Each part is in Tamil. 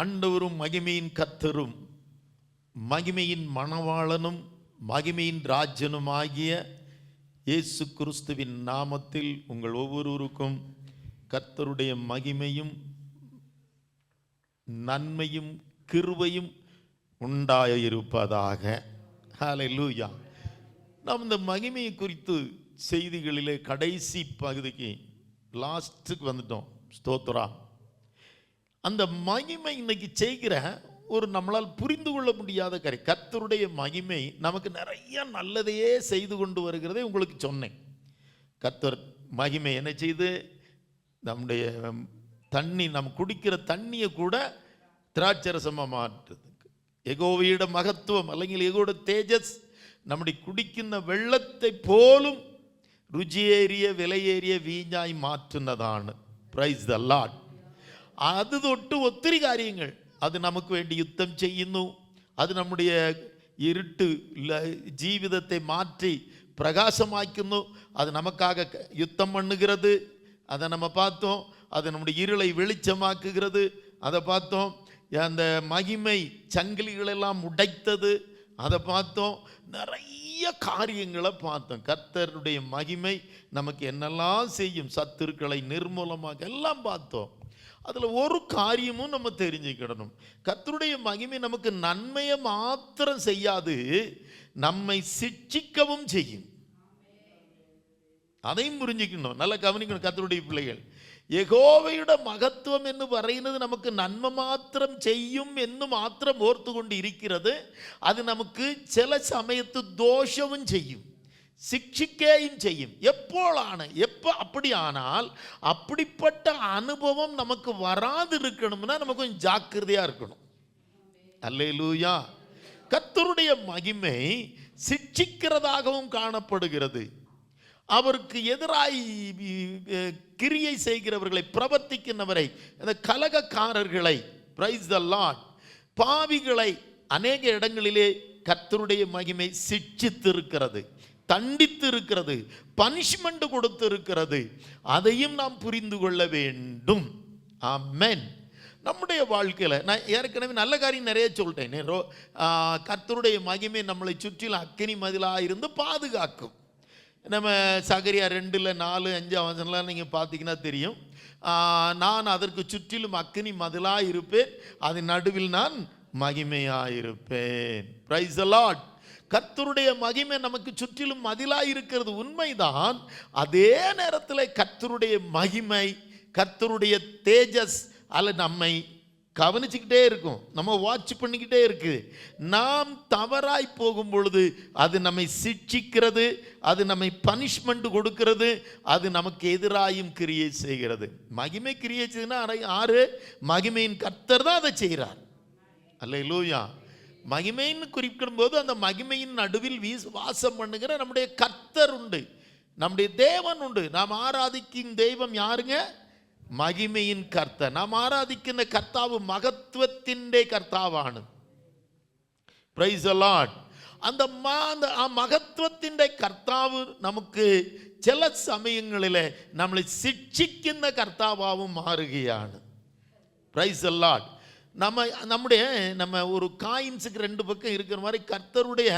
ஆண்டவரும் மகிமையின் கர்த்தரும் மகிமையின் மணவாளனும் மகிமையின் ராஜனுமாகிய இயேசு கிறிஸ்துவின் நாமத்தில் உங்கள் ஒவ்வொருவருக்கும் கர்த்தருடைய மகிமையும் நன்மையும் கிருபையும் உண்டாயிருப்பதாக. ஹல்லேலூயா. நாம் இந்த மகிமையை குறித்து செய்திகளிலே கடைசி பகுதிக்கு லாஸ்ட்டுக்கு வந்துட்டோம். ஸ்தோத்திரா. அந்த மகிமை இன்னைக்கு செய்கிற ஒரு நம்மளால் புரிந்து கொள்ள முடியாத காரியம். கர்த்தருடைய மகிமை நமக்கு நிறைய நல்லதையே செய்து கொண்டு வருகிறதை உங்களுக்கு சொன்னேன். கர்த்தர் மகிமை என்ன செய்து நம்முடைய தண்ணி, நம்ம குடிக்கிற தண்ணியை கூட திராட்சரசமாக மாற்றுறதுக்கு யெகோவாவுடைய மகத்துவம் അല്ലെങ്കിൽ யெகோவாவுடைய தேஜஸ் நம்முடைய குடிக்கின்ற வெள்ளத்தை போலும் രുചിയേറിയ വിലയേറിയ വീഞ്ഞായി മാറ്റുന്നതാണ്. Praise the lord. അത് തൊട്ട് ഒത്തിരി കാര്യങ്ങൾ അത് നമുക്ക് വേണ്ടി യുദ്ധം ചെയ്യുന്നു. അത് നമ്മുടെ ഇരുട്ട് ജീവിതത്തെ മാറ്റി பிரகாசமாக்குന്നു. அது நமக்காக யுத்தம் பண்ணுகிறது. அதை நம்ம பார்த்தோம். அது நம்முடைய இருளை வெளிச்சமாக்குகிறது. அதை பார்த்தோம். அந்த மகிமை சங்கிலிகளெல்லாம் உடைத்தது, அதை பார்த்தோம். நிறைய காரியங்களை பார்த்தோம். கர்த்தருடைய மகிமை நமக்கு என்னெல்லாம் செய்யும், சத்துருக்களை நிர்மூலமாக எல்லாம் பார்த்தோம். அதில் ஒரு காரியமும் நம்ம தெரிஞ்சுக்கிடணும். கர்த்தருடைய மகிமை நமக்கு நன்மையை மாத்திரம் செய்யாது, நம்மை சிட்சிக்கவும் செய்யும். அதையும் புரிஞ்சுக்கணும், நல்லா கவனிக்கணும். கர்த்தருடைய பிள்ளைகள், യഹോവയുടെ മഹത്വം എന്ന് പറയുന്നത് നമുക്ക് നന്മ മാത്രം ചെയ്യും എന്ന് മാത്രം ഓർത്തുകൊണ്ട് ഇരിക്കുന്നത്, അത് നമുക്ക് ചില സമയത്ത് ദോഷവും ചെയ്യും, சிக்ஷிக்கையும் செய்யும். எப்போளான அப்படி ஆனால் அப்படிப்பட்ட அனுபவம் நமக்கு வராது இருக்கணும்னா நம்ம கொஞ்சம் ஜாக்கிரதையா இருக்கணும். அல்லேலூயா. கர்த்தருடைய மகிமை சிக்ஷிக்கிறதாகவும் காணப்படுகிறது. அவருக்கு எதிராய் கிரியை செய்கிறவர்களை, பிரவர்த்திக்கின்றவரை, அந்த கலகக்காரர்களை, பிரைஸ் தி லார்ட், பாவிகளை அநேக இடங்களிலே கர்த்தருடைய மகிமை சிட்சித்திருக்கிறது, தண்டித்து இருக்கிறது, பனிஷ்மெண்ட் கொடுத்து இருக்கிறது. அதையும் நாம் புரிந்து கொள்ள வேண்டும். ஆமென். நம்முடைய வாழ்க்கையில் நான் ஏற்கனவே நல்ல காரியம் நிறைய சொல்லிட்டேன். கர்த்தருடைய மகிமை நம்மளை சுற்றிலும் அக்கினி மதிலாக இருந்து பாதுகாக்கும். நம்ம சகரியா 2:4-5 நீங்கள் பார்த்தீங்கன்னா தெரியும். நான் அதற்கு சுற்றிலும் அக்கினி மதிலாக இருப்பேன், அதன் நடுவில் நான் மகிமையாக இருப்பேன். Praise the Lord. கர்த்தருடைய மகிமை நமக்கு சுற்றிலும் மதிலாக இருக்கிறது உண்மைதான். அதே நேரத்தில் கர்த்தருடைய மகிமை, கர்த்தருடைய தேஜஸ் அல்ல நம்மை கவனிச்சுக்கிட்டே இருக்கும், நம்ம வாட்ச் பண்ணிக்கிட்டே இருக்குது. நாம் தவறாய் போகும் பொழுது அது நம்மை சிட்சிக்கிறது, அது நம்மை பனிஷ்மெண்ட் கொடுக்கிறது, அது நமக்கு எதிராயும் கிரியை செய்கிறது. மகிமை கிரியை செய்யுதுன்னா ஆறு? மகிமையின் கர்த்தர் தான் அதை செய்கிறார். அல்லேலூயா. மகிமைன்னு குறிப்பிடும் போது அந்த மகிமையின் நடுவில் வாசம் பண்ணுகிற நம்முடைய கர்த்தர் உண்டு, நம்முடைய தேவன் உண்டு. நாம் ஆராதிக்கும் தெய்வம் யாருங்க? മഹിമയിൻ കർത്താവ്. നാം ആരാധിക്കുന്ന കർത്താവ് മഹത്വത്തിൻ്റെ കർത്താവാണ്. Price the Lord. ആ മഹത്വത്തിൻ്റെ കർത്താവ് നമുക്ക് ചില സമയങ്ങളിൽ നമ്മളെ ശിക്ഷിക്കുന്ന കർത്താവും മാറുകയാണ്. Price the Lord. நம்ம ஒரு காயின்ஸுக்கு 2 பக்கம் இருக்கிற மாதிரி கர்த்தருடைய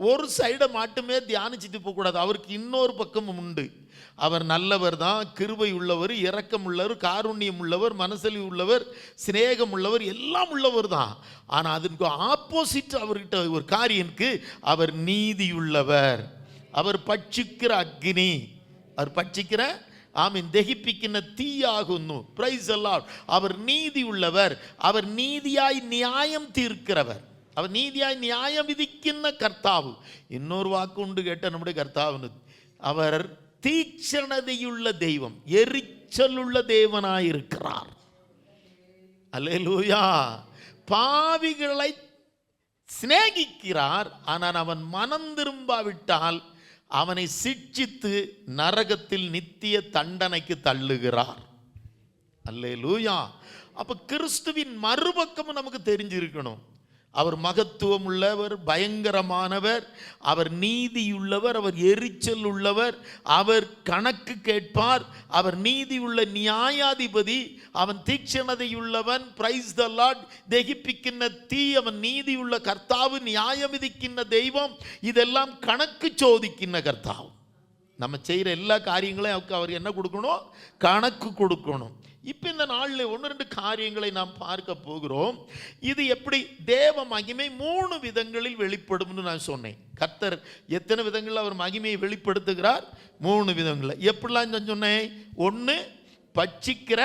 ஒரு சைடை மட்டுமே தியானிச்சுட்டு போகக்கூடாது. அவருக்கு இன்னொரு பக்கமும் உண்டு. அவர் நல்லவர் தான், கிருபை உள்ளவர், இரக்கம் உள்ளவர், காருண்யம் உள்ளவர், மனசலி உள்ளவர், சிநேகம் உள்ளவர், எல்லாம் உள்ளவர் தான். ஆனால் அதுக்கு ஆப்போசிட் அவர்கிட்ட ஒரு காரியம் இருக்கு. அவர் நீதி உள்ளவர், அவர் பட்சிக்கிற அக்னி, அவர் பட்சிக்கிற ஆமீன் ദഹിപ്പിക്കുന്ന തീയാകുന്നു. Praise the lord. അവർ നീതി ഉള്ളവർ, അവർ നീതിയായി ന്യായം തീർக்கிறவர், അവർ നീതിയായി ന്യായം വിധിക്കുന്ന കർത്താവ്. இன்னொரு வாக்குண்டு கேட்ட நம்முடைய கர்த்தாவினு, அவர் தீக்ஷணதையுள்ள தெய்வம், எரிச்சலுள்ள தேவனாயிருக்கிறார். அல்லேலூயா. பாவிகளை சிநேகிக்கிறார். ஆனால் அவன் மனம் திரும்பாவிட்டால் அவனை சிட்சித்து நரகத்தில் நித்திய தண்டனைக்கு தள்ளுகிறார். அல்லேலூயா. அப்ப கிறிஸ்துவின் மறுபக்கம் நமக்கு தெரிஞ்சிருக்கணும். அவர் மகத்துவம் உள்ளவர், பயங்கரமானவர், அவர் நீதியுள்ளவர், அவர் எரிச்சல் உள்ளவர், அவர் கணக்கு கேட்பார், அவர் நீதி உள்ள நியாயாதிபதி, அவன் தீக்ஷணதையுள்ளவன், பிரைஸ் த லார்ட், தகிப்பிக்கின்ற தீ, அவன் நீதியுள்ள கர்த்தாவு, நியாயம் விதிக்கின்ற தெய்வம், இதெல்லாம் கணக்கு சோதிக்கின்ற கர்த்தாவு. நம்ம செய்கிற எல்லா காரியங்களையும் அவர் என்ன கொடுக்கணும்? கணக்கு கொடுக்கணும். இப்போ இந்த நாளில் 1-2 காரியங்களை நாம் பார்க்க போகிறோம். இது எப்படி தேவ மகிமை 3 விதங்களில் வெளிப்படும்னு நான் சொன்னேன். கர்த்தர் எத்தனை விதங்களில் அவர் மகிமையை வெளிப்படுத்துகிறார்? 3 விதங்களில். எப்படிலாம் சொன்னேன்? 1, பட்சிக்கிற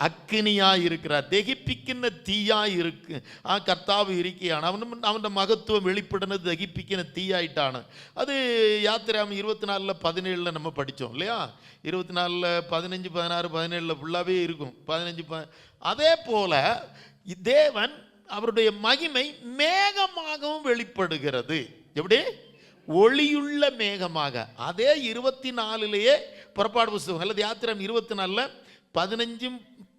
அக்கினியாக இருக்கிறார், தகிப்பிக்கின்ற தீயாக இருக்கு கர்த்தாவு இருக்கையான அவன் மகத்துவம் வெளிப்படுனது தகிப்பிக்கிற தீயாயிட்டான. அது யாத்திராம 24:17 நம்ம படித்தோம் இல்லையா? 24, 15, 16, 17 ஃபுல்லாகவே இருக்கும். 15 அதே போல தேவன் அவருடைய மகிமை மேகமாகவும் வெளிப்படுகிறது. எப்படி? ஒளியுள்ள மேகமாக. அதே 24 புறப்பாடு புஸ்தகம் அல்லது யாத்திராம 24 15,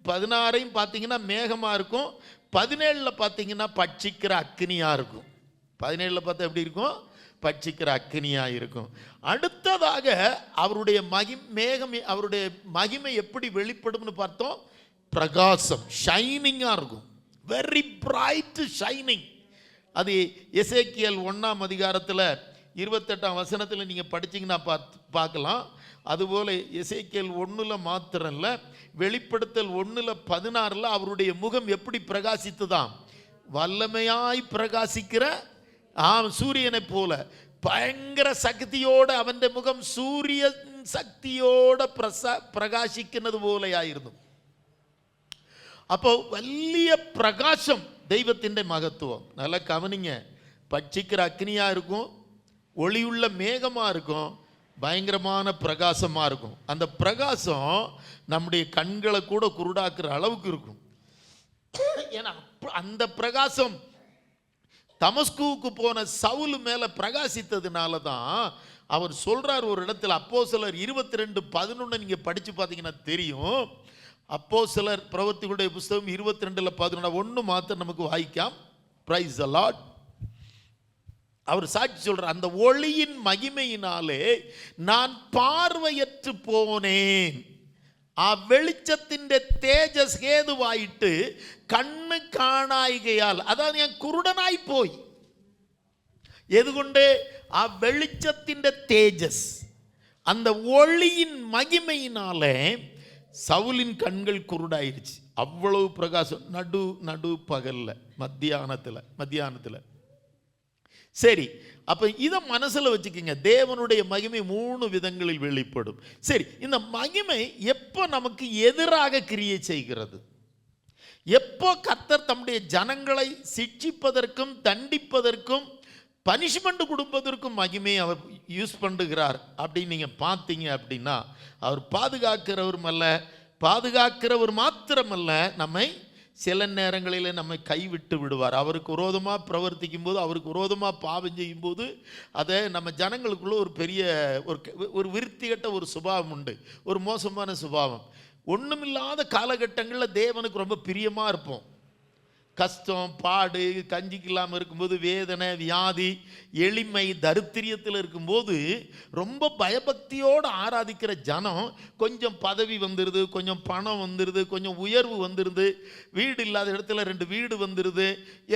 16 பார்த்தீங்கன்னா மேகமாக இருக்கும். 17 பார்த்தீங்கன்னா பட்சிக்கிற அக்கினியாக இருக்கும். 17 பார்த்தா எப்படி இருக்கும்? பட்சிக்கிற அக்கினியாக இருக்கும். அடுத்ததாக அவருடைய மேகம் அவருடைய மகிமை எப்படி வெளிப்படும்னு பார்த்தோம்? பிரகாசம், ஷைனிங்காக இருக்கும். Very bright shining. அது எசேக்கியேல் 1ஆம் அதிகாரத்தில் 28ஆம் வசனத்தில் நீங்கள் படிச்சிங்கன்னா பார்க்கலாம். அதுபோல் எசேக்கியேல் 1 மாத்திரம் இல்லை, வெளிப்படுத்தல் 1:16 அவருடைய முகம் எப்படி பிரகாசித்ததாம்? வல்லமையாய் பிரகாசிக்கிற சூரியனை போல பயங்கர சக்தியோடு அவன் முகம் சூரிய சக்தியோட பிரகாசிக்கிறது போலையாയിരുന്നു. அப்போ വലിയ பிரகாசம் தெய்வத்தின் மகத்துவம். நல்லா கவனிங்க. பட்சிக்கிற அக்னியா இருக்கும், ஒளியுள்ள மேகமா இருக்கும், பயங்கரமான பிரகாசமாக இருக்கும். அந்த பிரகாசம் நம்முடைய கண்களை கூட குருடாக்குற அளவுக்கு இருக்கும். ஏன்னா அந்த பிரகாசம் தமஸ்குவுக்கு போன சவுல் மேலே பிரகாசித்ததுனால தான் அவர் சொல்கிறார் ஒரு இடத்துல, அப்போஸ்தலர் 22:11 நீங்கள் படித்து பார்த்தீங்கன்னா தெரியும். அப்போஸ்தலர் பிரவர்த்திகளுடைய புஸ்தகம் 22:11 ஒன்று மாத்திரம் நமக்கு வாய்க்காம். Praise the Lord. அவர் சாட்சி சொல்றார், அந்த ஒளியின் மகிமையினாலே நான் பார்வையற்று போனேன். வெளிச்சத்திൻ്റെ തേജസ് ഹേതുവായിട്ട് കണ്ണ് കാണായികയാൽ, അതാണ് ഞാൻ കുരുടനായി പോയി. எதுகொண்டு? வெளிச்சத்திൻ്റെ തേജസ്, அந்த ஒளியின் மகிமையினாலே சவுலின் கண்கள் குருடாயிருச்சு. அவ்வளவு பிரகாசம். நடு பகல்ல மத்தியானத்தில். சரி, அப்போ இதை மனசில் வச்சுக்கோங்க. தேவனுடைய மகிமை 3 விதங்களில் வெளிப்படும். சரி, இந்த மகிமை எப்போ நமக்கு எதிராக கிரியை செய்கிறது? எப்போ கர்த்தர் தம்முடைய ஜனங்களை சிட்சிப்பதற்கும் தண்டிப்பதற்கும் பனிஷ்மெண்ட் கொடுப்பதற்கும் மகிமை அவர் யூஸ் பண்ணுகிறார் அப்படின்னு நீங்கள் பார்த்தீங்க அப்படின்னா, அவர் பாதுகாக்கிறவர் மாத்திரமல்ல, நம்மை சில நேரங்களில் நம்மை கைவிட்டு விடுவார். அவருக்கு விரோதமாக பிரவர்த்திக்கும் போது, அவருக்கு விரோதமாக பாவம் செய்யும் போது, அதை நம்ம ஜனங்களுக்குள்ள ஒரு பெரிய ஒரு விருத்திகட்ட ஒரு சுபாவம் உண்டு, ஒரு மோசமான சுபாவம். ஒன்றுமில்லாத காலகட்டங்களில் தேவனுக்கு ரொம்ப பிரியமாக இருப்போம். கஷ்டம், பாடு, கஞ்சிக்கு இல்லாமல் இருக்கும்போது, வேதனை, வியாதி, எளிமை, தரித்திரியத்தில் இருக்கும்போது ரொம்ப பயபக்தியோடு ஆராதிக்கிற ஜனம், கொஞ்சம் பதவி வந்துடுது, கொஞ்சம் பணம் வந்துடுது, கொஞ்சம் உயர்வு வந்துடுது, வீடு இல்லாத இடத்துல 2 வீடு வந்துடுது,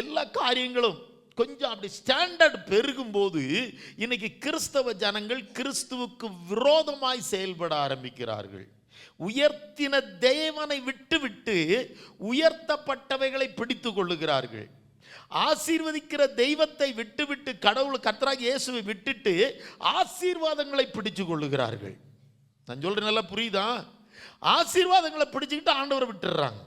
எல்லா காரியங்களும் கொஞ்சம் அப்படி ஸ்டாண்டர்ட் பெருகும்போது இன்னைக்கு கிறிஸ்தவ ஜனங்கள் கிறிஸ்துவுக்கு விரோதமாய் செயல்பட ஆரம்பிக்கிறார்கள். உயர்த்தின தேவனை விட்டு உயர்த்தப்பட்டவைகளை பிடித்து கொள்ளுகிறார்கள். ஆசீர்வதிக்கிற தெய்வத்தை விட்டு கடவுள் கர்த்தராகிய இயேசுவை விட்டுட்டு ஆசீர்வாதங்களை பிடிச்சு கொள்ளுகிறார்கள். நான் சொல்றேன், நல்லா புரியுதா? ஆசீர்வாதங்களை பிடிச்சுக்கிட்டு ஆண்டவரை விட்டுடுறாங்க.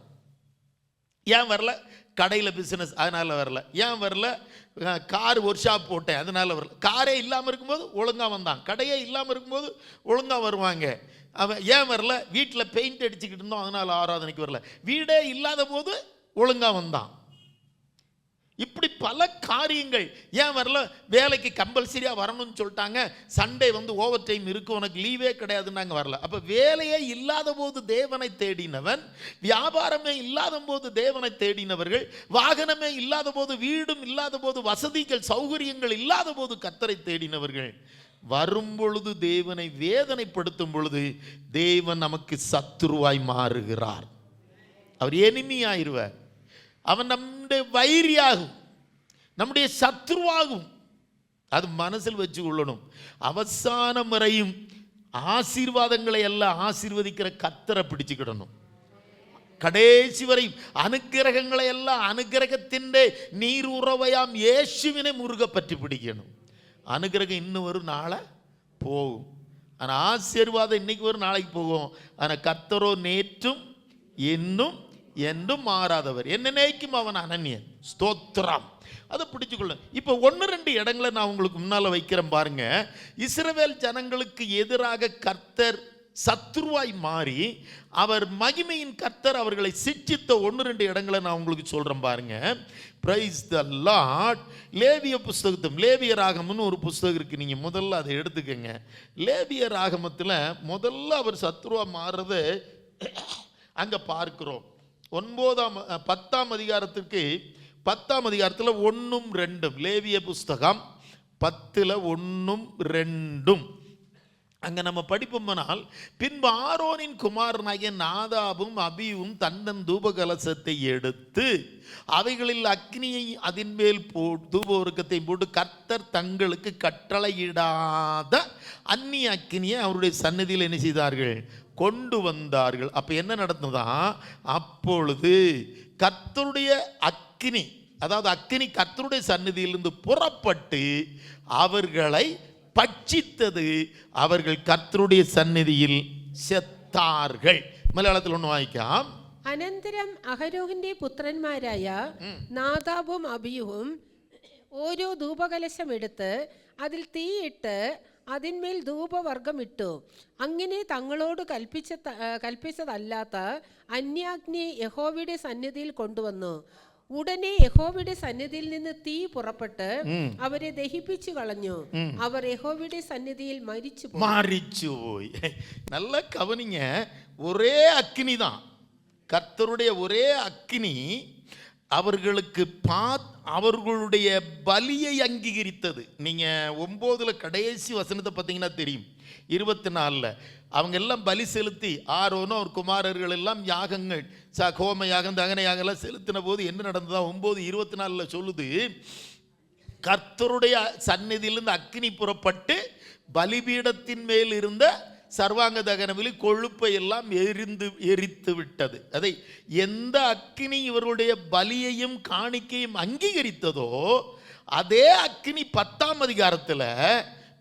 ஏன் வரல? கடையில் பிஸ்னஸ், அதனால் வரல. ஏன் வரல? கார் ஒர்க் ஷாப் போட்டேன், அதனால் வரல. காரே இல்லாமல் இருக்கும்போது ஒழுங்காக வந்தான், கடையே இல்லாமல் இருக்கும்போது ஒழுங்காக வருவாங்க. அவன் ஏன் வரல? வீட்டில் பெயிண்ட் அடிச்சுக்கிட்டு இருந்தோம், அதனால் ஆராதனைக்கு வரல. வீடே இல்லாத போது ஒழுங்காக வந்தான். இப்படி பல காரியங்கள். ஏன் வரல? வேலைக்கு கம்பல்சரியாக வரணும்னு சொல்லிட்டாங்க. சண்டே ஓவர் டைம் இருக்கும், உனக்கு லீவே கிடையாதுன்னாங்க, வரல. அப்போ வேலையே இல்லாத போது தேவனை தேடினவன், வியாபாரமே இல்லாத போது தேவனை தேடினவர்கள், வாகனமே இல்லாத போது, வீடும் இல்லாத போது, வசதிகள் சௌகரியங்கள் இல்லாத போது கர்த்தரை தேடினவர்கள் வரும் பொழுது, தேவனை வேதனைப்படுத்தும் பொழுது தேவன் நமக்கு சத்துருவாய் மாறுகிறார். அவர் எனிமியாயிருவார். அவன் நம்முடைய வைரியாகும், நம்முடைய சத்ருவாகும். அது மனசில் வச்சு கொள்ளணும். அவசானம் வரையும் ஆசீர்வாதங்களை எல்லாம் ஆசீர்வதிக்கிற கர்த்தரை பிடிச்சுக்கிடணும். கடைசி வரையும் அனுக்கிரகங்களை எல்லாம் அனுக்கிரகத்தின் நீர் உறவையாம் இயேசுவினை முருக பற்றி பிடிக்கணும். அனுக்கிரகம் இன்னும் ஒரு நாளை போகும், ஆனால் ஆசீர்வாதம் இன்னைக்கு ஒரு நாளைக்கு போகும். ஆனால் கர்த்தரோ நேற்றும் இன்னும் என்றும் மாறாதவர், என்னைக்கும் அவன் அனன்யன். ஸ்தோத்திரம். அதை பிடிச்சுக்கொள்ள. இப்போ 1-2 இடங்களை நான் உங்களுக்கு முன்னால் வைக்கிறேன் பாருங்க. இஸ்ரவேல் ஜனங்களுக்கு எதிராக கர்த்தர் சத்ருவாய் மாறி அவர் மகிமையின் கர்த்தர் அவர்களை சிட்சித்த 1-2 இடங்களை நான் உங்களுக்கு சொல்கிறேன் பாருங்க. Praise the Lord. லேவிய புஸ்தகத்தும் லேவியராகம்னு ஒரு புஸ்தகம் இருக்குது, நீங்கள் முதல்ல அதை எடுத்துக்கங்க. லேவியராகமத்தில் முதல்ல அவர் சத்ருவா மாறுறதை அங்கே பார்க்கிறோம். 10ஆம் அதிகாரத்திற்கு 10ஆம் அதிகாரத்தில் 1-2, லேவிய புஸ்தகம் 10ல் 1-2 அங்கே நம்ம படிப்போம்னால், பின்பு ஆரோனின் குமாரனாகிய நாதாபும் அபியும் தன்னன் தூபகலசத்தை எடுத்து அவைகளில் அக்னியை அதன் மேல் தூபவர்க்கத்தை போட்டு கர்த்தர் தங்களுக்கு கட்டளையிடாத அந்நிய அக்னியை அவருடைய சன்னதியில் என்ன செய்தார்கள்? கொண்டு வந்தார்கள். அப்போ என்ன நடந்ததா? அப்பொழுது கர்த்தருடைய அக்னி, அதாவது அக்னி கர்த்தருடைய சன்னதியிலிருந்து புறப்பட்டு அவர்களை பட்சித்தது. அவர்கள் கர்த்தருடைய சந்நிதியில் செத்தார்கள். മലയാളത്തിൽ ഒന്ന് വായിക്കാം. അനന്തരം അഹരോഹിന്റെ പുത്രന്മാരായ നാദാബും അബിയുവും ഓരോ ധൂപകലശം എടുത്ത് അതിൽ തീയിട്ട് അതിന്മേൽ ധൂപവർഗം ഇട്ടു. അങ്ങനെ തങ്ങളോട് കൽപ്പിച്ചതല്ലാത്ത അന്യാഗ്നി യഹോവയുടെ സന്നിധിയിൽ കൊണ്ടുവന്നു. ഉടനെ യഹോവയുടെ സന്നിധിയിൽ നിന്ന് തീ പുറപ്പെട്ട് അവരെ ദഹിപ്പിച്ചു കളഞ്ഞു. അവർ യഹോവയുടെ സന്നിധിയിൽ മരിച്ചുപോയി. നല്ല കവനിங்க. ஒரே அக்கினி தான், கர்த்தருடைய ஒரே அக்கினி அவர்களுக்கு அவர்களுடைய பலியை அங்கீகரித்தது. நீங்கள் 9 கடைசி வசனத்தை பார்த்தீங்கன்னா தெரியும். 24 அவங்க எல்லாம் பலி செலுத்தி, ஆரோனும் அவர் குமாரர்கள் எல்லாம் யாகங்கள், ஹோம யாகம், தகன யாகம்லாம் செலுத்தின போது என்ன நடந்ததா 9:24 சொல்லுது, கர்த்தருடைய சந்நிதியிலிருந்து அக்கினி புறப்பட்டு பலிபீடத்தின் மேல் இருந்த சர்வாங்க தகனவிலி கொழுப்பை எல்லாம் எரித்து விட்டது. அதை எந்த அக்கினி இவர்களுடைய பலியையும் காணிக்கையும் அங்கீகரித்ததோ அதே அக்கினி 10ஆம் அதிகாரத்தில்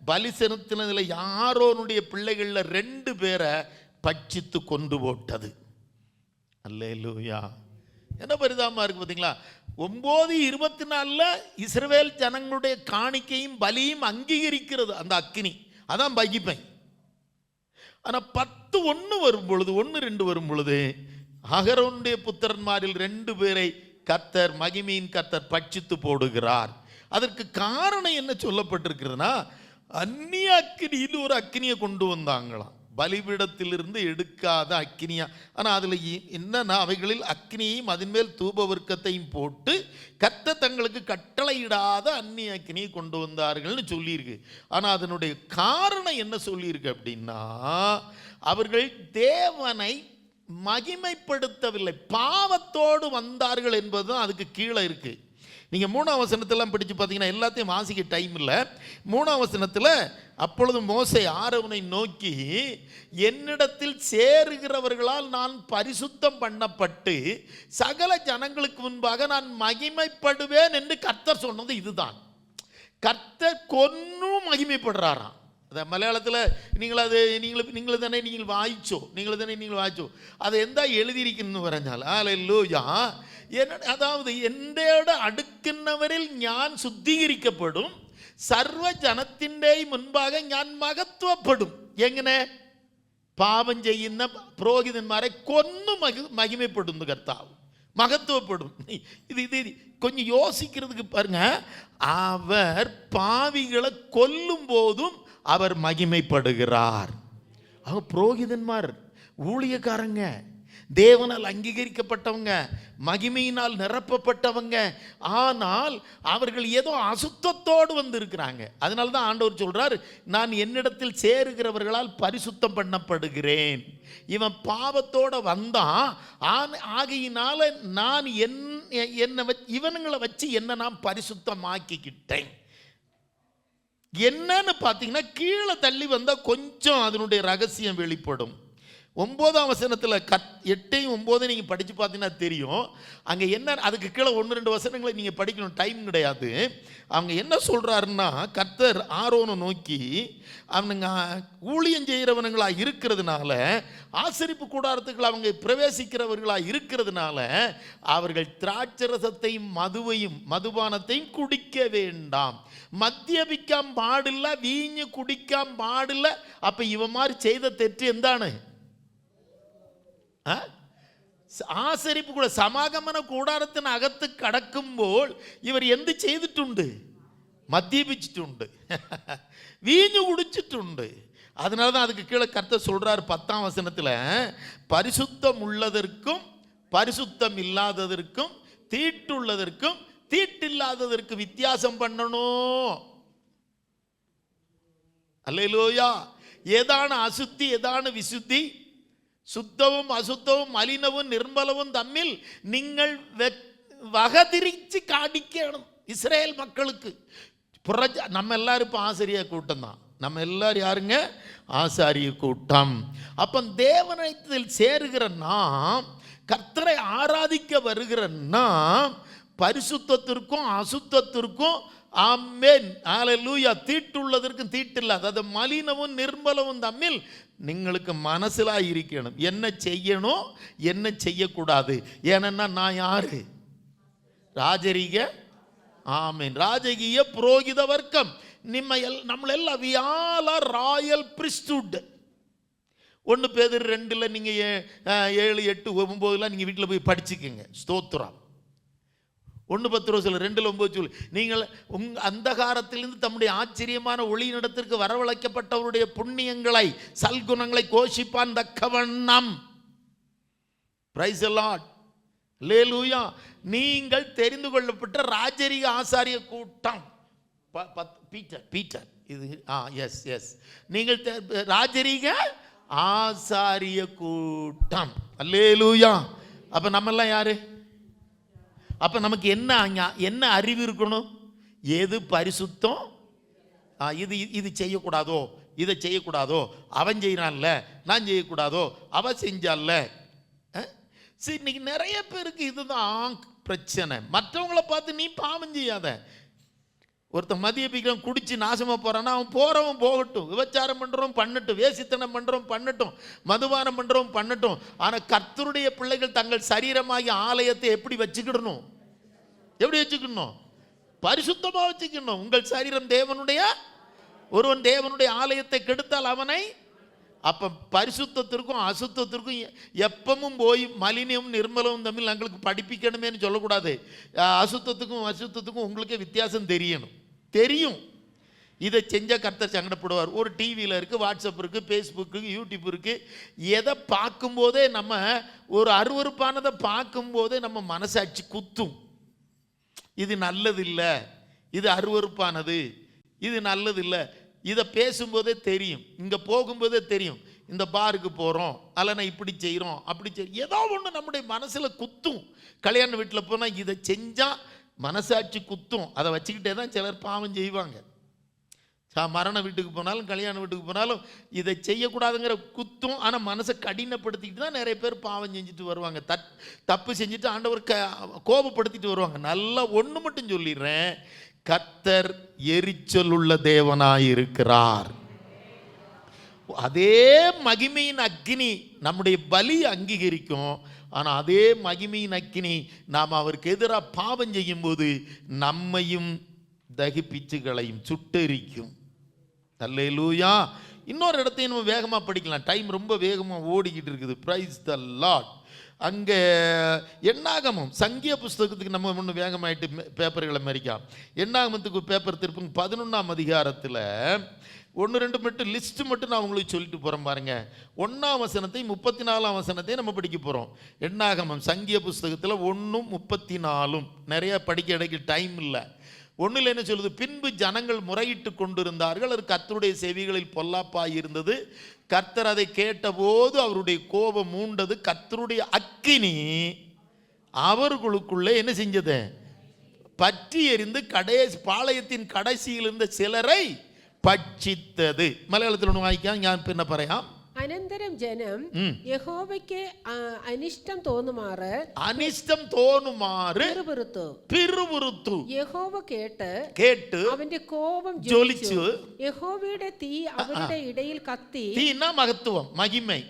பலி செலுத்தினதில் யாரோனுடைய பிள்ளைகளில் 2 பேரை பட்சித்து கொண்டு போட்டது. அல்லேலூயா. என்ன பரிதாபமாக இருக்குது பார்த்தீங்களா? 9:24 இஸ்ரவேல் ஜனங்களுடைய காணிக்கையும் பலியும் அங்கீகரிக்கிறது அந்த அக்கினி, அதான் பகிப்பை. ஆனால் 10:1 வரும் பொழுது, 1-2 வரும் பொழுது அகரோனுடைய புத்திரன்மாரில் 2 பேரை கர்த்தர், மகிமையின் கர்த்தர் பட்சித்து போடுகிறார். அதற்கு காரணம் என்ன சொல்லப்பட்டிருக்கிறதுனா, அந்நிய அக்கினியில் ஒரு அக்கினியை கொண்டு வந்தாங்களாம், பலிபீடத்திலிருந்து எடுக்காத அக்கினியா. ஆனால் அதில் என்னன்னா, அவைகளில் அக்கினியையும் அதன் மேல் தூபவர்க்கத்தையும் போட்டு கர்த்தர் தங்களுக்கு கட்டளையிடாத அந்நிய அக்கினியை கொண்டு வந்தார்கள்னு சொல்லியிருக்கு. ஆனால் அதனுடைய காரணம் என்ன சொல்லியிருக்கு அப்படின்னா, அவர்கள் தேவனை மகிமைப்படுத்தவில்லை, பாவத்தோடு வந்தார்கள் என்பதுதான் அதுக்கு கீழே இருக்கு. நீங்கள் 3ஆம் வசனத்தெல்லாம் படித்து பார்த்தீங்கன்னா, எல்லாத்தையும் வாசிக்க டைம் இல்லை. 3ஆம் வசனத்தில், அப்பொழுது மோசே ஆரோனை நோக்கி, என்னிடத்தில் சேருகிறவர்களால் நான் பரிசுத்தம் பண்ணப்பட்டு சகல ஜனங்களுக்கு முன்பாக நான் மகிமைப்படுவேன் என்று கர்த்தர் சொன்னது இதுதான். கர்த்தர் கொன்னும் மகிமைப்படுறாராம். அதை மலையாளத்தில் நீங்கள் தானே வாய்ச்சோ அதை எந்த எழுதியிருக்குன்னு പറഞ്ഞാൽ அல்லேலூயா. அதாவது என்னோட அடுക്കുന്നവരിൽ ഞാൻ ശുദ്ധീകരിക്കപ്പെടും, സർവ ജനത്തിൻ്റെയും മുൻപാകെ ഞാൻ മഹത്വപ്പെടും. എങ്ങനെ? പാപം ചെയ്യുന്ന പുരോഹിതന്മാരെ കൊന്നു മഹിമപ്പെടുന്നു കർത്താവ്, മഹത്വപ്പെടും. ഇത് கொஞ்சம் யோசிக்கிறதுக்கு பாருங்க. அவர் பாவிகளை கொல்லும் போதும் அவர் மகிமைப்படுகிறார். அவர் புரோகிதன்மார், ஊழியக்காரங்க, தேவனால் அங்கீகரிக்கப்பட்டவங்க, மகிமையினால் நிரப்பப்பட்டவங்க. ஆனால் அவர்கள் ஏதோ அசுத்தத்தோடு வந்து இருக்கிறாங்க. அதனால தான் ஆண்டவர் சொல்றார், நான் என்னிடத்தில் சேருகிறவர்களால் பரிசுத்தம் பண்ணப்படுகிறேன். இவன் பாவத்தோட வந்தான், ஆகையினால நான் இவனுங்களை வச்சு என்ன நான் பரிசுத்தமாக்கிக்கிட்டேன். என்னன்னு பார்த்தீங்கன்னா, கீழே தள்ளி வந்தால் கொஞ்சம் அதனுடைய ரகசியம் வெளிப்படும். 9ஆம் வசனத்தில் 8, 9 நீங்கள் படித்து பார்த்தீங்கன்னா தெரியும். அங்கே என்ன, அதுக்கு கீழே 1-2 வசனங்களை நீங்கள் படிக்கணும், டைம் கிடையாது. அவங்க என்ன சொல்கிறாருன்னா, கர்த்தர் ஆரோனை நோக்கி, அவனுங்க ஊழியம் செய்கிறவனுங்களாக இருக்கிறதுனால, ஆசரிப்பு கூடாரத்துக்குள்ள அவங்க பிரவேசிக்கிறவர்களாக இருக்கிறதுனால, அவர்கள் திராட்சரசத்தையும் மதுபானத்தையும் குடிக்க வேண்டாம், மத்தியபிக்காம பாடில்ல, வீஞ்சு குடிக்காம பாடில்ல. அப்போ இவன் மாதிரி செய்த தெற்று எந்தானு? ஆசரிப்பு கூட சமாகமன கூடாரத்தின் அகத்து கடக்கும்போல் இவர் എന്ത് ചെയ്തിട്ടുണ്ട്? மத்தியபிச்சிട്ടുണ്ട്, வீஞ்சு குடிச்சிട്ടുണ്ട്. அதனால தான் அதுக்கு கீழே கர்த்தர் சொல்றார் 10ஆம் வசனத்தில், பரிசுத்தம் உள்ளதற்கும் பரிசுத்தம் இல்லாததற்கும் தீட்டுள்ளதற்கும் தீட்டில்லாததற்கு வித்தியாசம் பண்ணணும். அல்லேலூயா. ஏதான அசுத்தி ஏதான விசுத்தி, சுத்தവും அசுத்தവും மலினവും நிர்மலവും തമ്മിൽ നിങ്ങൾ வகதிரிச்சு காணிக்கணும். இஸ்ரேல் மக்களுக்கு நம்ம எல்லாரும் இப்போ ஆசாரிய கூட்டம் தான். நம்ம எல்லாரும் யாருங்க? ஆசாரிய கூட்டம். அப்போ தேவனத்தில் சேருகிற நாம், கர்த்தரை ஆராதிக்க வருகிற நாம், பரிசுத்தத்திற்கும் அசுத்தத்திற்கும் ஆமென் ஹல்லேலூயா, தீட்டுள்ளதற்கும் தீட்டில்லாத, அது மலினவும் நிர்மலவும் தம்மில் നിങ്ങൾക്ക് മനസ്സിലായിരിക്കണം என்ன செய்யணும் என்ன செய்யக்கூடாது. ஏன்னா நான் யாரு? ராஜரீக, ஆமென், ராஜகீய புரோகித வர்க்கம். நம்மளெல்லாம் we all are royal priesthood. 1 பேதுரு 2 நீங்கள் 7, 8, 9 நீங்கள் வீட்டில் போய் படிச்சுக்கோங்க. ஸ்தோத்திரம். 1 பத்திரோஸ் 2:9 சொல்லு, நீங்கள் அந்தகாரத்திலிருந்து தம்முடைய ஆச்சரியமான ஒளியினிடத்திற்கு வரவழைக்கப்பட்டவருடைய புண்ணியங்களை சல்குணங்களை கோஷிப்பான் தக்கவண்ணம். பிரைஸ் தி லார்ட், அல்லேலூயா. நீங்கள் தெரிந்து கொள்ளப்பட்ட ராஜரீக ஆசாரிய கூட்டம். பீட்டர் இது எஸ் நீங்கள் ராஜரீக ஆசாரிய கூட்டம். அல்லேலூயா. அப்ப நம்ம எல்லாம் யாரு? அப்போ நமக்கு என்ன அறிவு இருக்கணும்? எது பரிசுத்தம், இது செய்யக்கூடாதோ, இதை செய்யக்கூடாதோ, அவன் செய்யறான்ல நான் செய்யக்கூடாதோ, அவன் செஞ்சான்ல. சரி, இன்னைக்கு நிறைய பேருக்கு இதுதான் பிரச்சனை. மற்றவங்கள பார்த்து நீ பாவம் செய்யாத. ஒருத்தன் மதியப்பிக்கலாம் குடிச்சு நாசமாக போகிறான்னா அவன் போகிறவன் போகட்டும், விபச்சாரம் பண்ணுறவன் பண்ணட்டும், வேசித்தனம் பண்ணுறவன் பண்ணட்டும், மதுபானம் பண்ணுறவன் பண்ணட்டும். ஆனால் கர்த்தருடைய பிள்ளைகள் தங்கள் சரீரமாகி ஆலயத்தை எப்படி வச்சுக்கிடணும்? எப்படி வச்சுக்கணும்? பரிசுத்தமாக வச்சுக்கணும். உங்கள் சரீரம் தேவனுடைய, ஒருவன் தேவனுடைய ஆலயத்தை கெடுத்தால் அவனை, அப்போ பரிசுத்தத்திற்கும் அசுத்தத்திற்கும் எப்பவும் போய் மலினமும் நிர்மலவும் தமிழ் எங்களுக்கு படிப்பிக்கணுமேனு சொல்லக்கூடாது. அசுத்தத்துக்கும் அசுத்தத்துக்கும் உங்களுக்கே வித்தியாசம் தெரியும். இதை செஞ்சால் கர்த்தர் சங்கடப்படுவார். ஒரு டிவியில் இருக்குது, வாட்ஸ்அப் இருக்குது, ஃபேஸ்புக்கு, யூடியூப் இருக்குது. எதை பார்க்கும்போதே நம்ம ஒரு அருவருப்பானதை பார்க்கும்போதே நம்ம மனசாட்சி குத்தும். இது நல்லதில்லை, இது அருவருப்பானது, இது நல்லதில்லை. இதை பேசும்போதே தெரியும், இங்கே போகும்போதே தெரியும், இந்த பாருக்கு போகிறோம் அல்லனா இப்படி செய்கிறோம் அப்படி ஏதோ ஒன்று நம்முடைய மனசில் குத்தும். கல்யாண வீட்டில் போனால் இதை செஞ்சால் மனசாட்சி குத்தும். அதை வச்சுக்கிட்டே தான் சிலர் பாவம் செய்வாங்க. மரண வீட்டுக்கு போனாலும் கல்யாண வீட்டுக்கு போனாலும் இதை செய்யக்கூடாதுங்கிற குத்தும். ஆனால் மனசை கடினப்படுத்திக்கிட்டு தான் நிறைய பேர் பாவம் செஞ்சுட்டு வருவாங்க. தப்பு செஞ்சுட்டு ஆண்டவர் கோபப்படுத்திட்டு வருவாங்க. நல்லா ஒன்று மட்டும் சொல்லிடுறேன், கர்த்தர் எரிச்சல் உள்ள தேவனாயிருக்கிறார். அதே மகிமையின் அக்கினி நம்முடைய பலி அங்கீகரிக்கும். ஆனால் அதே மகிமையின் அக்கினி நாம் அவருக்கு எதிராக பாவம் செய்யும்போது நம்மையும் தகிப்பிச்சுகளையும் சுட்டெரிக்கும். அல்லேலூயா. இன்னொரு இடத்தையும் நம்ம வேகமாக படிக்கலாம், டைம் ரொம்ப வேகமாக ஓடிக்கிட்டு இருக்குது. Praise the Lord. அங்கே எண்ணாகமம் சங்கிய புஸ்தகத்துக்கு நம்ம ஒன்று வேகமாயிட்டு பேப்பர்களை மறிക്കാം. எண்ணாகமத்துக்கு பேப்பர் திருப்புங்க 11ஆம் அதிகாரத்தில் 1-2 மட்டும் லிஸ்ட்டு மட்டும் நான் உங்களுக்கு சொல்லிட்டு போகிறேன் பாருங்க. 1ஆம் வசனத்தை 34ஆம் வசனத்தை நம்ம படிக்க போகிறோம். எண்ணாகமம் சங்கிய புஸ்தகத்தில் 1:34. நிறைய படிக்க இடைக்கு டைம் இல்லை. 1 என்ன சொல்லுது? பின்பு ஜனங்கள் முறையிட்டு கொண்டிருந்தார்கள், அது கர்த்தருடைய செவிகளில் பொல்லாப்பாய் இருந்தது. கர்த்தர் அதை கேட்டபோது அவருடைய கோபம் மூண்டது. கர்த்தருடைய அக்கினி அவர்களுக்குள்ளே என்ன செஞ்சது? பற்றி எறிந்து பாளையத்தின் கடைசியில் இருந்த சிலரை பட்சித்தது. മലയാളത്തിൽ ഒന്ന് വായിക്കാം, ഞാൻ പിന്നെ പറയാം. അനന്തരം ജനം യഹോവയ്ക്ക് അനിഷ്ടം തോന്നുമാറ് പിറുപിറുത്തു. യഹോവ കേട്ട് അവന്റെ കോപം ജ്വലിച്ചു. യഹോവയുടെ തീ അവരുടെ ഇടയിൽ കത്തി. തീന്നാ മഹത്വം, മഹിമൈ.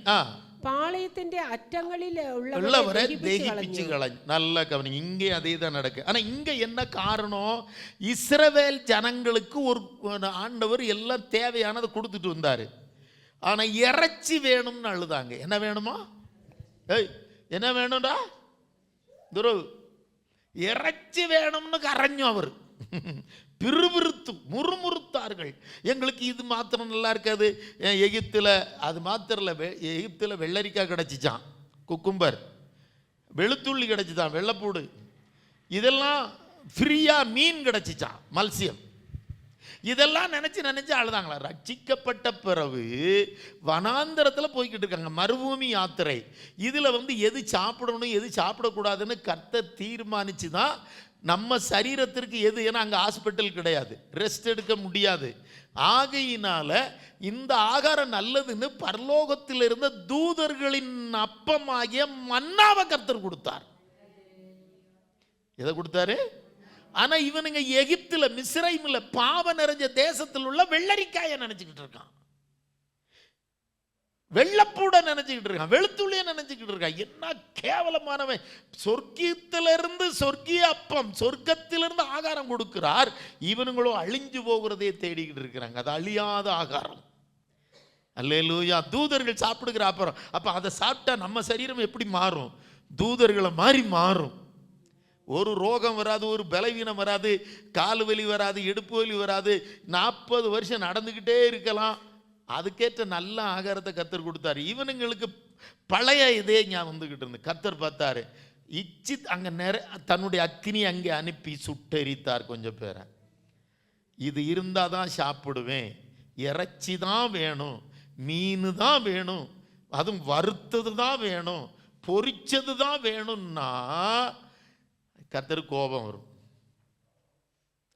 பாளையத்தின் அற்றங்களில் உள்ளவரை தகிப்பிச்சு കളഞ്ഞു. நல்ல கவனி, இங்கே அதே தான் நடக்கு. ஆனா இங்க என்ன காரணம்? இஸ்ரவேல் ஜனங்களுக்கு ஒரு ஆண்டவர் எல்லாம் தேவையானதை கொடுத்துட்டு வந்தாரு. ஆனா இறைச்சி வேணும்னு அழுதாங்க. என்ன வேணுமா? என்ன வேணும்டா? துரு இறைச்சி வேணும்னு கரைஞ்சு அவர் பிறுபிறுத்து முறுமுறுத்தார்கள். எங்களுக்கு இது மாத்திரம் நல்லா இருக்காது. எகிப்தில் அது மாத்திரம் இல்லை, எகிப்தில் வெள்ளரிக்காய் கிடச்சிச்சான், குக்கும்பர், வெளுத்துள்ளி கிடச்சிச்சான், வெள்ளைப்பூடு, இதெல்லாம் ஃப்ரீயாக மீன் கிடச்சிச்சான், மல்சியம். இதெல்லாம் நினச்சி அழுதாங்களா. ரட்சிக்கப்பட்ட பிறகு வனாந்தரத்தில் போய்கிட்டு இருக்காங்க, மறுபூமி யாத்திரை. இதில் எது சாப்பிடணும் எது சாப்பிடக்கூடாதுன்னு கர்த்தர் தீர்மானிச்சு தான் நம்ம சரீரத்திற்கு எது. ஏன்னா அங்கே ஹாஸ்பிட்டல் கிடையாது, ரெஸ்ட் எடுக்க முடியாது. ஆகையினால இந்த ஆகாரம் நல்லதுன்னு பரலோகத்தில் இருந்த தூதர்களின் அப்பமாகிய மன்னாவை கர்த்தர் கொடுத்தார். எதை கொடுத்தாரு? ஆனா இவனுங்க எகிப்தில் மிஸ்ரைமில் பாவம் நிறைஞ்ச தேசத்தில் உள்ள வெள்ளரிக்காயை நினைச்சுக்கிட்டு இருக்கான், வெள்ளப்பூட நினைச்சுக்கிட்டு இருக்கான், வெளுத்துள்ளிய நினைச்சுக்கிட்டு இருக்கான். என்ன கேவலமானவன்! சொர்க்கத்திலிருந்து சொர்க்கிய அப்பம், சொர்க்கத்திலிருந்து ஆகாரம் கொடுக்கிறார். இவனுங்களும் அழிஞ்சு போகிறதே தேடிக்கிட்டு இருக்கிறாங்க. அது அழியாத ஆகாரம். அல்லேலூயா. தூதர்கள் சாப்பிடுகிற அப்புறம் அப்ப அதை சாப்பிட்டா நம்ம சரீரம் எப்படி மாறும்? தூதர்களை மாதிரி மாறும். ஒரு ரோகம் வராது, ஒரு பலவீனம் வராது, கால் வலி வராது, இடுப்பு வலி வராது. 40 வருஷம் நடந்துக்கிட்டே இருக்கலாம். அதுக்கேற்ற நல்ல ஆகாரத்தை கர்த்தர் கொடுத்தாரு. இவனுங்களுக்கு பழைய இதே ஞாபகம் வந்துக்கிட்டு இருந்து கர்த்தர் பார்த்தாரு. அங்கே தன்னுடைய அக்கினி அங்கே அனுப்பி சுட்டெரித்தார் கொஞ்சம் பேரை. இது இருந்தால் தான் சாப்பிடுவேன், இறைச்சி தான் வேணும், மீன் தான் வேணும், அதுவும் வறுத்தது தான் வேணும், பொரிச்சது தான் வேணும்னா கர்த்தர் கோபம் வரும்.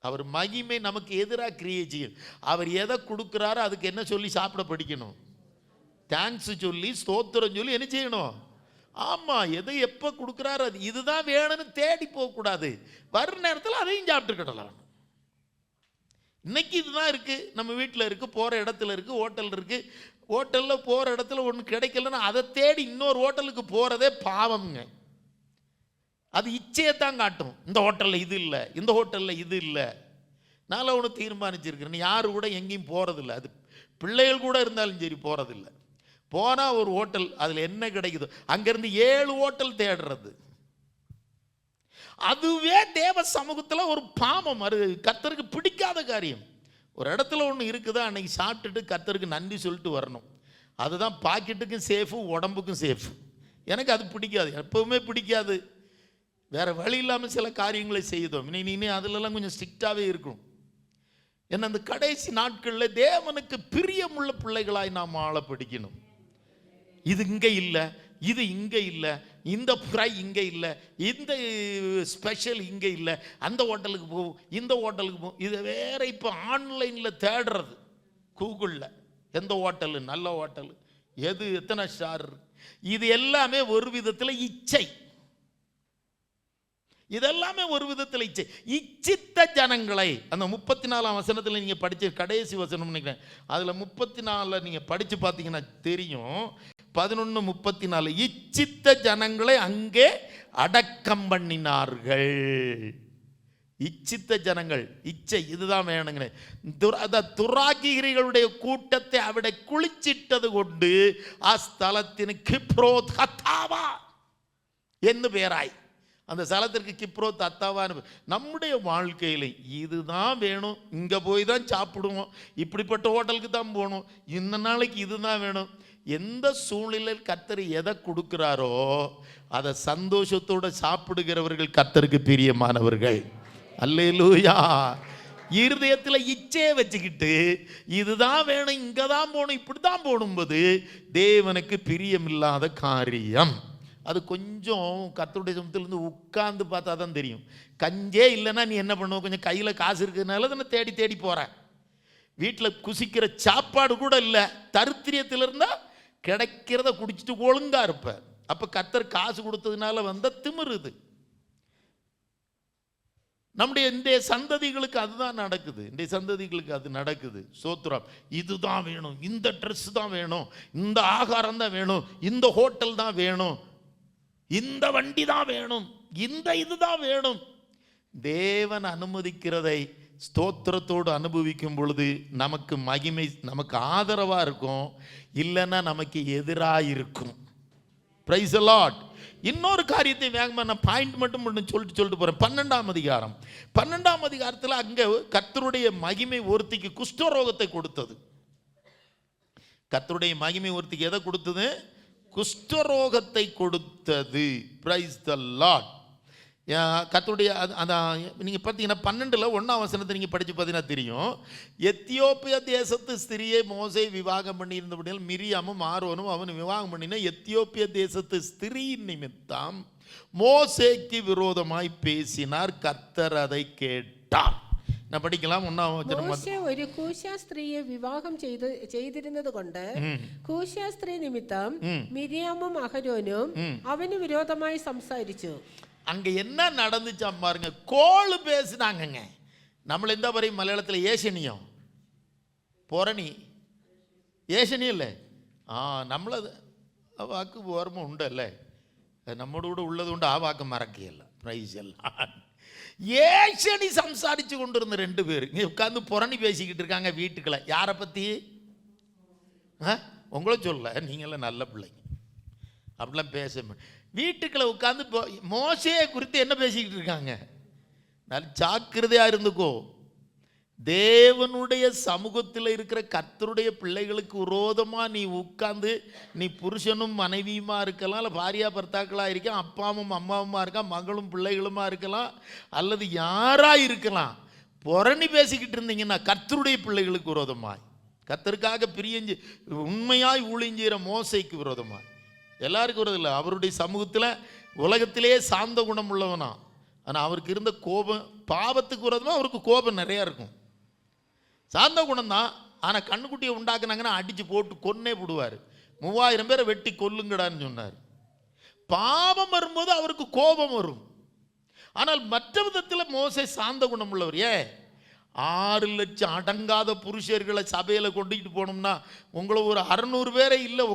அவர் மகிமை நமக்கு எதிராக கிரியை செய்யும். அவர் எதை கொடுக்குறாரோ அதுக்கு என்ன சொல்லி சாப்பிட படிக்கணும்? தேங்க்ஸ் சொல்லி, ஸ்தோத்திரம் சொல்லி என்ன செய்யணும்? ஆமாம், எதை எப்போ கொடுக்குறாரோ அது இதுதான் வேணும்னு தேடி போகக்கூடாது. வர்ற நேரத்தில் அதையும் சாப்பிட்டுக்கிடலாம். இன்னைக்கு இதுதான் இருக்குது, நம்ம வீட்டில் இருக்குது, போகிற இடத்துல இருக்குது, ஹோட்டல் இருக்குது. ஹோட்டலில் போகிற இடத்துல ஒன்று கிடைக்கலன்னா அதை தேடி இன்னொரு ஹோட்டலுக்கு போகிறதே பாவம்ங்க. அது இச்சையை தான் காட்டும். இந்த ஹோட்டலில் இது இல்லை, இந்த ஹோட்டலில் இது இல்லை. நான் ஒன்று தீர்மானிச்சிருக்கிறேன், யாரு கூட எங்கேயும் போகிறதில்ல. அது பிள்ளைகள் கூட இருந்தாலும் சரி போகிறதில்ல. போனால் ஒரு ஹோட்டல், அதில் என்ன கிடைக்குதோ அங்கேருந்து 7 ஹோட்டல் தேடுறது. அதுவே தேவ சமூகத்தில் ஒரு பாவம். அது கர்த்தருக்கு பிடிக்காத காரியம். ஒரு இடத்துல ஒன்று இருக்குதா, அன்னைக்கு சாப்பிட்டுட்டு கர்த்தருக்கு நன்றி சொல்லிட்டு வரணும். அதுதான் பாக்கெட்டுக்கும் சேஃபு, உடம்புக்கும் சேஃபு. எனக்கு அது பிடிக்காது, எப்பவுமே பிடிக்காது. வேறு வழி இல்லாமல் சில காரியங்களை செய்தோம். இனி அதிலெல்லாம் கொஞ்சம் ஸ்ட்ரிக்டாகவே இருக்கும். ஏன்னா அந்த கடைசி நாட்களில் தேவனுக்கு பிரியமுள்ள பிள்ளைகளாய் நாம் ஆள படிக்கணும். இது இங்கே இல்லை, இது இங்கே இல்லை, இந்த ஃப்ரை இங்கே இல்லை, இந்த ஸ்பெஷல் இங்கே இல்லை, அந்த ஹோட்டலுக்கு போகும், இந்த ஹோட்டலுக்கு போகும். இதை வேற இப்போ ஆன்லைனில் தேடுறது, கூகுளில் எந்த ஹோட்டலு நல்ல ஹோட்டலு, எது எத்தனை ஸ்டார், இது எல்லாமே ஒரு விதத்தில் இச்சை. இதெல்லாமே ஒரு விதத்தில் இச்சித்த ஜனங்களை அந்த 34ஆம் வசனத்தில் நீங்கள் படித்த கடைசி வசனம் நினைக்கிறேன், அதில் 34 நீங்கள் படித்து பார்த்தீங்கன்னா தெரியும். 11:34 இச்சித்த ஜனங்களை அங்கே அடக்கம் பண்ணினார்கள். இச்சித்த ஜனங்கள், இச்சை இதுதான் வேணுங்க. துராகிரிகளுடைய கூட்டத்தை അവിടെ குளிச்சிட்டது கொண்டு ആ സ്ഥലത്തിന് கிப்ரோத் ஹத்தாவா என்று பெயராய் அந்த ஸ்தலத்திற்கு கிப்ரோத் அத்தாவான்னு. நம்முடைய வாழ்க்கையில் இதுதான் வேணும், இங்கே போய் தான் சாப்பிடுவோம், இப்படிப்பட்ட ஹோட்டலுக்கு தான் போகணும், இந்த நாளைக்கு இதுதான் வேணும். எந்த சூழ்நிலையில் கர்த்தர் எதை கொடுக்குறாரோ அதை சந்தோஷத்தோடு சாப்பிடுகிறவர்கள் கர்த்தருக்கு பிரியமானவர்கள். அல்லேலூயா. இருதயத்தில் இச்சையை வச்சுக்கிட்டு இதுதான் வேணும், இங்கே தான் போகணும், இப்படி தான் போடும்போது தேவனுக்கு பிரியமில்லாத காரியம். அது கொஞ்சம் கர்த்தருடைய சமூகத்திலிருந்து உட்கார்ந்து பார்த்தா தான் தெரியும். கஞ்சே இல்லைன்னா நீ என்ன பண்ணுவ, கொஞ்சம் கையில் காசு இருக்கிறதுனால தானே தேடி தேடி போகிறேன். வீட்டில் குசிக்கிற சாப்பாடு கூட இல்லை, தரித்திரியத்தில் இருந்தால் கிடைக்கிறத குடிச்சிட்டு ஒழுங்கா இருப்ப. அப்போ கர்த்தர் காசு கொடுத்ததுனால வந்த திமிருது. நம்முடைய இன்றைய சந்ததிகளுக்கு அதுதான் நடக்குது. இன்றைய சந்ததிகளுக்கு அது நடக்குது. சோத்ரம், இதுதான் வேணும், இந்த ட்ரெஸ் தான் வேணும், இந்த ஆகாரம் தான் வேணும், இந்த ஹோட்டல் தான் வேணும், இந்த வண்டி தான் வேணும், இந்த இதுதான் வேணும். தேவன் அனுமதிக்கிறதை ஸ்தோத்திரத்தோடு அனுபவிக்கும் பொழுது நமக்கு மகிமை, நமக்கு ஆதரவாக இருக்கும், இல்லைன்னா நமக்கு எதிராக இருக்கும். Praise the Lord. இன்னொரு காரியத்தை வேகமாக நான் பாயிண்ட் மட்டும் சொல்லிட்டு போகிறேன். 12ஆம் அதிகாரத்தில் அங்கே கர்த்தருடைய மகிமை ஒருத்திக்கு குஷ்டரோகத்தை கொடுத்தது. கர்த்தருடைய மகிமை ஒருத்திக்கு எதை கொடுத்தது? குஷ்டரோகத்தை கொடுத்தது. Praise the Lord. கர்த்தருடைய அதான் நீங்கள் பார்த்தீங்கன்னா 12:1 நீங்கள் படித்து பார்த்தீங்கன்னா தெரியும். எத்தியோப்பியா தேசத்து ஸ்திரியை மோசே விவாகம் பண்ணியிருந்தபடியால் மிரியாமும் ஆரோனும் அவன் விவாகம் பண்ணின எத்தியோப்பிய தேசத்து ஸ்திரீயின் நிமித்தம் மோசேக்கு விரோதமாய் பேசினார். கர்த்தர் அதை கேட்டார். நான் படிக்கலாம். മോശെ ഒരു കൂശാ സ്ത്രീയെ വിവാഹം ചെയ്തിരുന്നത് കൊണ്ട് കൂശാ സ്ത്രീ നിമിത്തം മിരിയാമും അഹരോനും അവന് വിരോധമായി സംസാരിച്ചു. அங்க என்ன நடந்துச்சா பாருங்க. கோள் பேசினாங்க. நம்மள எந்த வரையும் மலையாளத்தில் ஏசனியம் பொரணி ஏசனியம் இல்லை. നമ്മളത് ആ വാക്ക് ഓർമ്മ ഉണ്ടല്ലേ, നമ്മുടെ കൂടെ ഉള്ളതുകൊണ്ട് ആ വാക്ക് മറക്കുകയല്ല. പ്രൈസ് എല്ലാം. ஏசனி சம்சாரிச்சு கொண்டு இருந்த 2 பேர் இங்கே உட்காந்து புரணி பேசிக்கிட்டு இருக்காங்க வீட்டுக்குள்ள. யாரை பற்றி? உங்களை சொல்ல, நீங்களாம் நல்ல பிள்ளைங்க, அப்படிலாம் பேச. வீட்டுக்குள்ள உட்காந்து மோசேயை குறித்து என்ன பேசிக்கிட்டு இருக்காங்க? நல்ல ஜாக்கிரதையாக இருந்துக்கோ. தேவனுடைய சமூகத்தில் இருக்கிற கர்த்தருடைய பிள்ளைகளுக்கு விரோதமாக நீ உட்கார்ந்து, நீ புருஷனும் மனைவியுமா இருக்கலாம், இல்லை பாரியா பர்த்தாக்களாக இருக்கலாம், அப்பாவும் அம்மாவுமா இருக்கலாம், மகளும் பிள்ளைகளுமா இருக்கலாம், அல்லது யாராக இருக்கலாம், புரணி பேசிக்கிட்டு இருந்தீங்கன்னா கர்த்தருடைய பிள்ளைகளுக்கு விரோதமாய், கர்த்தருக்காக பிரியஞ்சி உண்மையாய் ஊழியஞ்சிற மோசைக்கு விரோதமாய், எல்லாருக்கும் விரோதம் இல்லை, அவருடைய சமூகத்தில் உலகத்திலே சாந்த குணம் உள்ளவனா. ஆனால் அவருக்கு இருந்த கோபம், பாவத்துக்கு விரோதமாக அவருக்கு கோபம் நிறையா இருக்கும். சாந்த குணம் தான். ஆனால் கண்ணுக்குட்டியை உண்டாக்குனாங்கன்னா அடித்து போட்டு கொன்னே போடுவார். 3000 பேரை வெட்டி கொல்லுங்கடான்னு சொன்னார். பாவம் வரும்போது அவருக்கு கோபம் வரும். ஆனால் மற்ற விதத்தில் மோசே சாந்த குணம் உள்ளவர். 6 லட்சம் அடங்காத புருஷர்களை சபையில் கொண்டுக்கிட்டு போனோம்னா உங்களை ஒரு 600 பேரை இல்லை